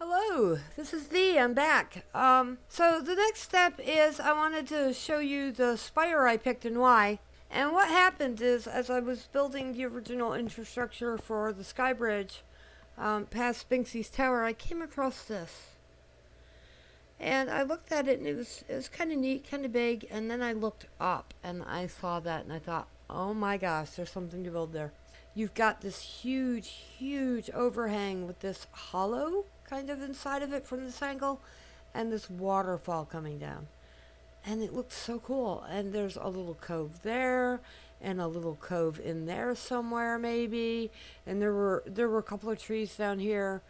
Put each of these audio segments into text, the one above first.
Hello, this is I'm back. So the next step is I wanted to show you the spire I picked and why. And what happened is, as I was building the original infrastructure for the sky bridge past Spinksy's tower, I came across this. And I looked at it and it was kind of neat, kind of big. And then I looked up and I saw that and I thought, oh my gosh, there's something to build there. You've got this huge overhang with this hollow kind of inside of it from this angle and this waterfall coming down. And it looks so cool. And there's a little cove there and a little cove in there somewhere maybe. And there were a couple of trees down here.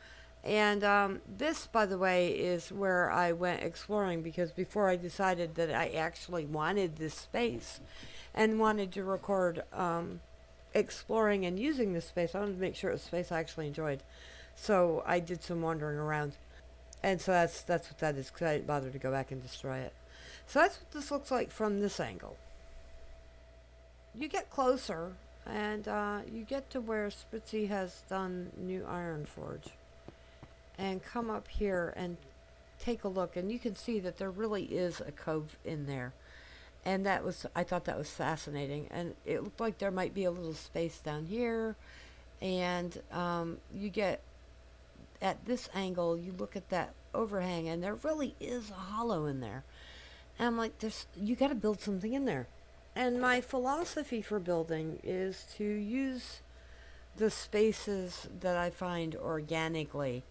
And this, by the way, is where I went exploring because before I decided that I actually wanted this space and wanted to record exploring and using this space, I wanted to make sure it was a space I actually enjoyed. So I did some wandering around. And so that's what that is because I didn't bother to go back and destroy it. So that's what this looks like from this angle. You get closer and you get to where Spritzy has done New Iron Forge. And come up here and take a look, and you can see that there really is a cove in there. And I thought that was fascinating. And it looked like there might be a little space down here. And you get, at this angle, you look at that overhang, and there really is a hollow in there. And I'm like, you got to build something in there. And my philosophy for building is to use the spaces that I find organically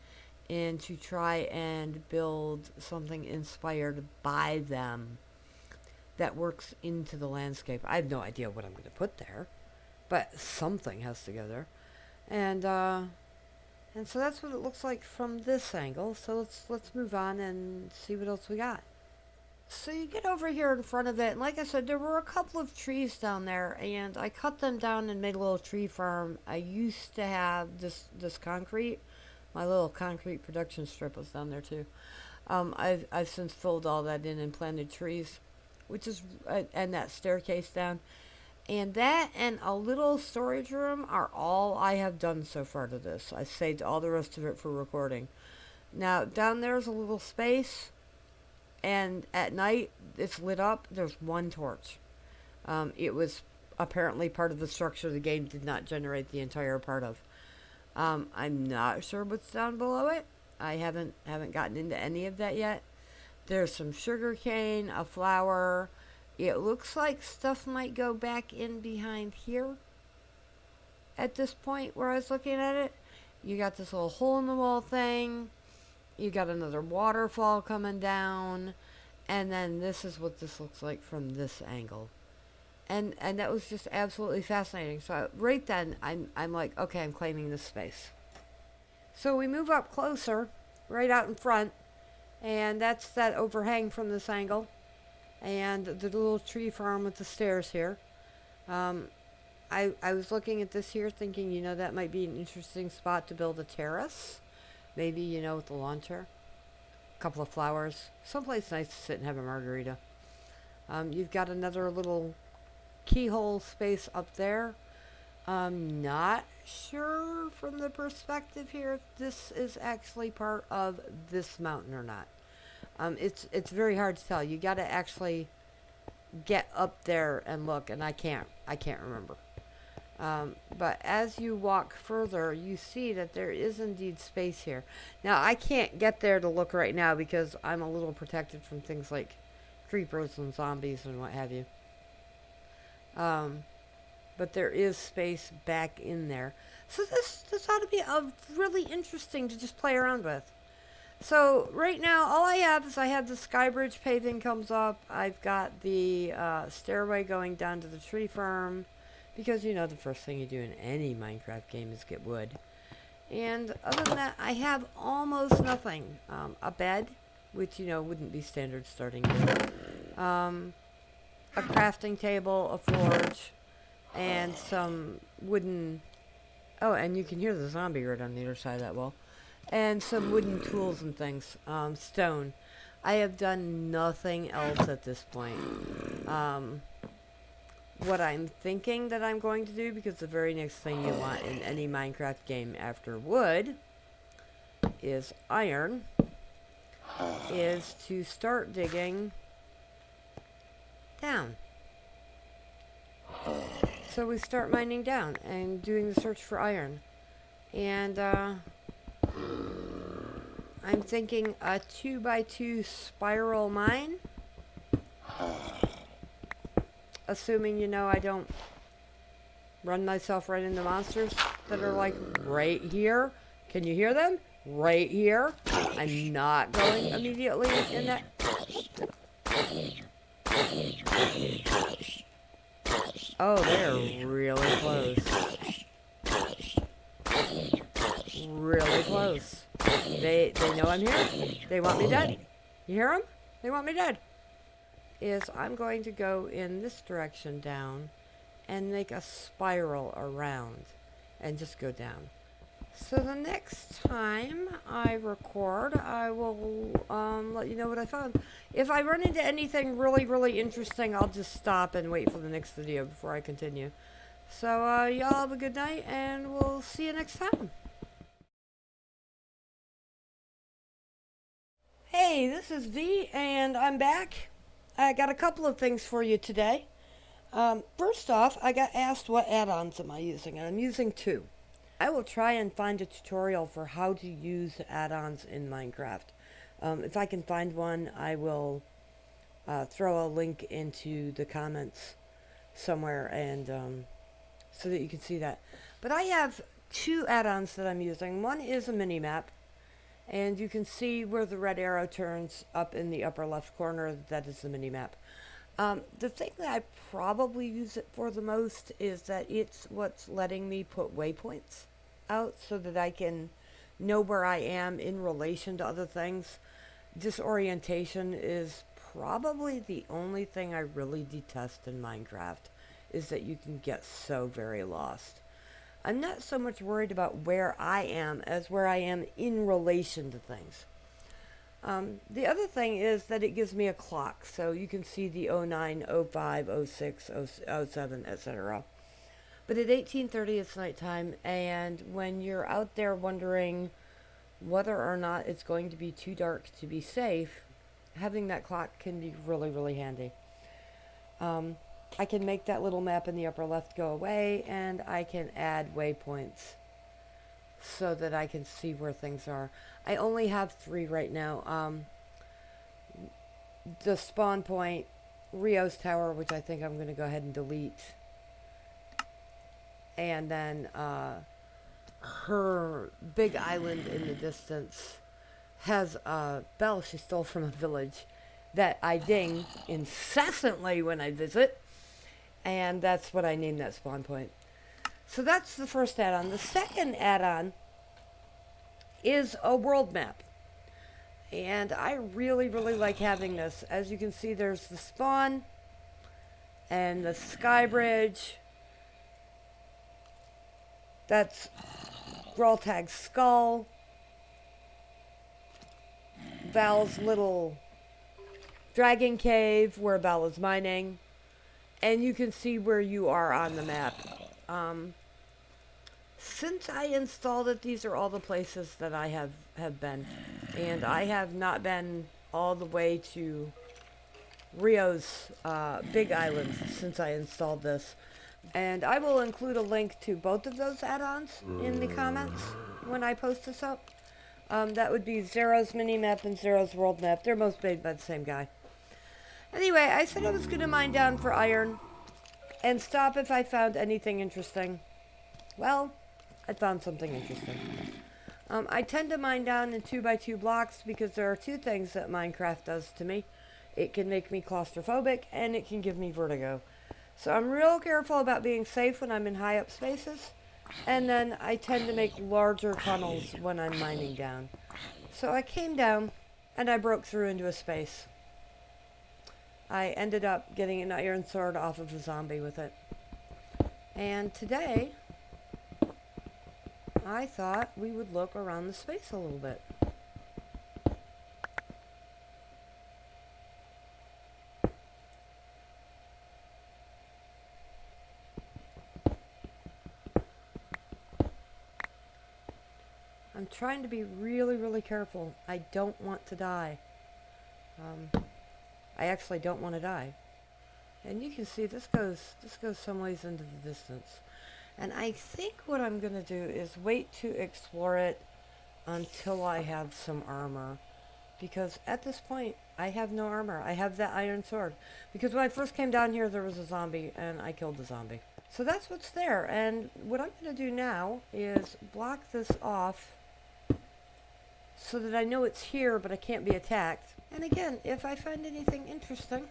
and to try and build something inspired by them that works into the landscape. I have no idea what I'm going to put there, but something has to go there. And so that's what it looks like from this angle. So let's move on and see what else we got. So you get over here in front of it, and like I said, there were a couple of trees down there, and I cut them down and made a little tree farm. I used to have this concrete. My little concrete production strip was down there too. I've since filled all that in and planted trees, which is and that staircase down, and that and a little storage room are all I have done so far to this. I saved all the rest of it for recording. Now down there's a little space, and at night it's lit up. There's one torch. It was apparently part of the structure the game did not generate the entire part of. I'm not sure what's down below it. I haven't gotten into any of that yet. There's some sugar cane, a flower. It looks like stuff might go back in behind here. At this point where I was looking at it, you got this little hole in the wall thing. You got another waterfall coming down, and then this is what this looks like from this angle. And that was just absolutely fascinating. So right then, I'm like, okay, I'm claiming this space. So we move up closer, right out in front, and that's that overhang from this angle, and the little tree farm with the stairs here. I was looking at this here, thinking, that might be an interesting spot to build a terrace, maybe with the lawn chair, a couple of flowers, someplace nice to sit and have a margarita. You've got another little keyhole space up there. I'm not sure from the perspective here if this is actually part of this mountain or not. It's very hard to tell. You got to actually get up there and look, and I can't remember. But as you walk further, you see that there is indeed space here. Now I can't get there to look right now because I'm a little protected from things like creepers and zombies and what have you. But there is space back in there. So this ought to be really interesting to just play around with. So right now, all I have is I have the sky bridge paving comes up. I've got the stairway going down to the tree farm. Because, the first thing you do in any Minecraft game is get wood. And other than that, I have almost nothing. A bed, which, wouldn't be standard starting here. A crafting table, a forge, and some wooden... Oh, and you can hear the zombie right on the other side of that wall. And some wooden tools and things. Stone. I have done nothing else at this point. What I'm thinking that I'm going to do, because the very next thing you want in any Minecraft game after wood is iron is to start digging down. So we start mining down and doing the search for iron. And I'm thinking a 2x2 spiral mine. Assuming, I don't run myself right into monsters that are like right here. Can you hear them? Right here. I'm not going immediately in that. Oh, they're really close. Really close. They know I'm here. They want me dead. You hear them? They want me dead. I'm going to go in this direction down and make a spiral around and just go down. So the next time I record, I will let you know what I found. If I run into anything really, really interesting, I'll just stop and wait for the next video before I continue. So y'all have a good night, and we'll see you next time. Hey, this is V, and I'm back. I got a couple of things for you today. First off, I got asked what add-ons am I using, and I'm using 2. I will try and find a tutorial for how to use add-ons in Minecraft. If I can find one, I will throw a link into the comments somewhere, and so that you can see that. But I have 2 add-ons that I'm using. One is a mini-map, and you can see where the red arrow turns up in the upper left corner. That is the mini-map. The thing that I probably use it for the most is that it's what's letting me put waypoints out so that I can know where I am in relation to other things. Disorientation is probably the only thing I really detest in Minecraft, is that you can get so very lost. I'm not so much worried about where I am as where I am in relation to things. The other thing is that it gives me a clock, so you can see the 09, 05, 06, 07, etc. But at 18:30 it's nighttime, and when you're out there wondering whether or not it's going to be too dark to be safe, having that clock can be really, really handy. I can make that little map in the upper left go away, and I can add waypoints so that I can see where things are. I only have 3 right now. The spawn point, Rio's Tower, which I think I'm going to go ahead and delete. And then her big island in the distance has a bell she stole from a village that I ding incessantly when I visit. And that's what I named that spawn point. So that's the first add-on. The second add-on is a world map. And I really, really like having this. As you can see, there's the spawn and the sky bridge. That's Graltag's skull. Val's little dragon cave where Val is mining. And you can see where you are on the map. Since I installed it, these are all the places that I have been. And I have not been all the way to Rio's big island since I installed this. And I will include a link to both of those add-ons in the comments when I post this up. That would be Zero's mini-map and Zero's world map. They're both made by the same guy. Anyway, I said I was going to mine down for iron and stop if I found anything interesting. Well, I found something interesting. I tend to mine down in 2x2 blocks because there are 2 things that Minecraft does to me. It can make me claustrophobic, and it can give me vertigo. So I'm real careful about being safe when I'm in high up spaces. And then I tend to make larger tunnels when I'm mining down. So I came down, and I broke through into a space. I ended up getting an iron sword off of a zombie with it. And today, I thought we would look around the space a little bit. I'm trying to be really, really careful. I don't want to die. I actually don't want to die. And you can see this goes some ways into the distance. And I think what I'm going to do is wait to explore it until I have some armor. Because at this point, I have no armor. I have that iron sword. Because when I first came down here, there was a zombie, and I killed the zombie. So that's what's there. And what I'm going to do now is block this off so that I know it's here, but I can't be attacked. And again, if I find anything interesting,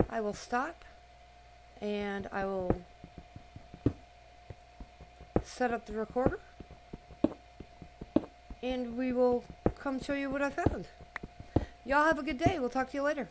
I will stop, and I will set up the recorder, and we will come show you what I found. Y'all have a good day. We'll talk to you later.